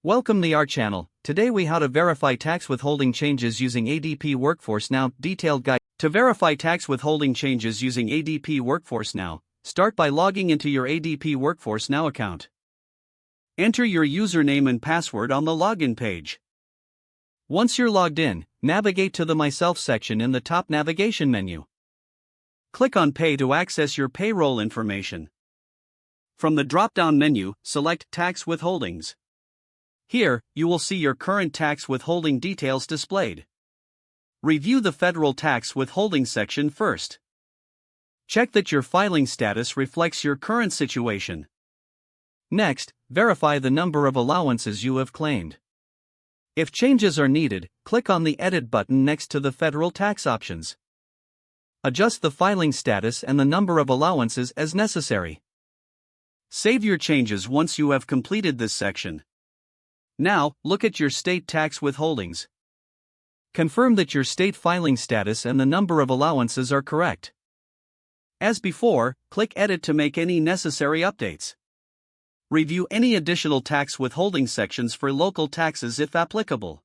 Welcome to our channel. Today we how to verify tax withholding changes using ADP Workforce Now. Detailed guide. To verify tax withholding changes using ADP Workforce Now, start by logging into your ADP Workforce Now account. Enter your username and password on the login page. Once you're logged in, navigate to the Myself section in the top navigation menu. Click on Pay to access your payroll information. From the drop-down menu, select Tax Withholdings. Here, you will see your current tax withholding details displayed. Review the federal tax withholding section first. Check that your filing status reflects your current situation. Next, verify the number of allowances you have claimed. If changes are needed, click on the Edit button next to the federal tax options. Adjust the filing status and the number of allowances as necessary. Save your changes once you have completed this section. Now, look at your state tax withholdings. Confirm that your state filing status and the number of allowances are correct. As before, click Edit to make any necessary updates. Review any additional tax withholding sections for local taxes if applicable.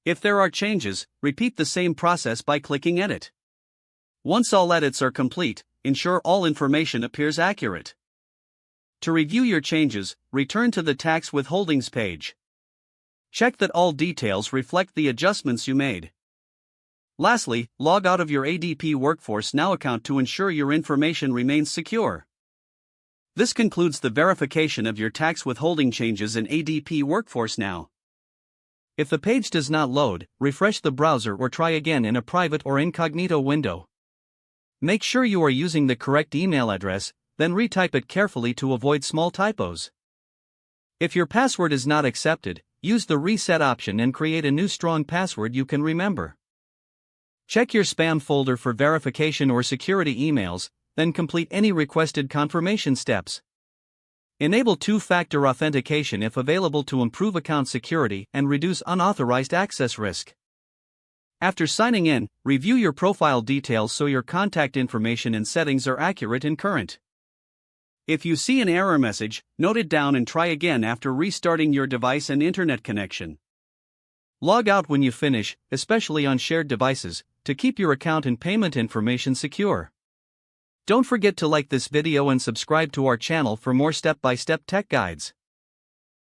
If there are changes, repeat the same process by clicking Edit. Once all edits are complete, ensure all information appears accurate. To review your changes, return to the Tax Withholdings page. Check that all details reflect the adjustments you made. Lastly, log out of your ADP Workforce Now account to ensure your information remains secure. This concludes the verification of your tax withholding changes in ADP Workforce Now. If the page does not load, refresh the browser or try again in a private or incognito window. Make sure you are using the correct email address, then retype it carefully to avoid small typos. If your password is not accepted, use the reset option and create a new strong password you can remember. Check your spam folder for verification or security emails, then complete any requested confirmation steps. Enable two-factor authentication if available to improve account security and reduce unauthorized access risk. After signing in, review your profile details so your contact information and settings are accurate and current. If you see an error message, note it down and try again after restarting your device and internet connection. Log out when you finish, especially on shared devices, to keep your account and payment information secure. Don't forget to like this video and subscribe to our channel for more step-by-step tech guides.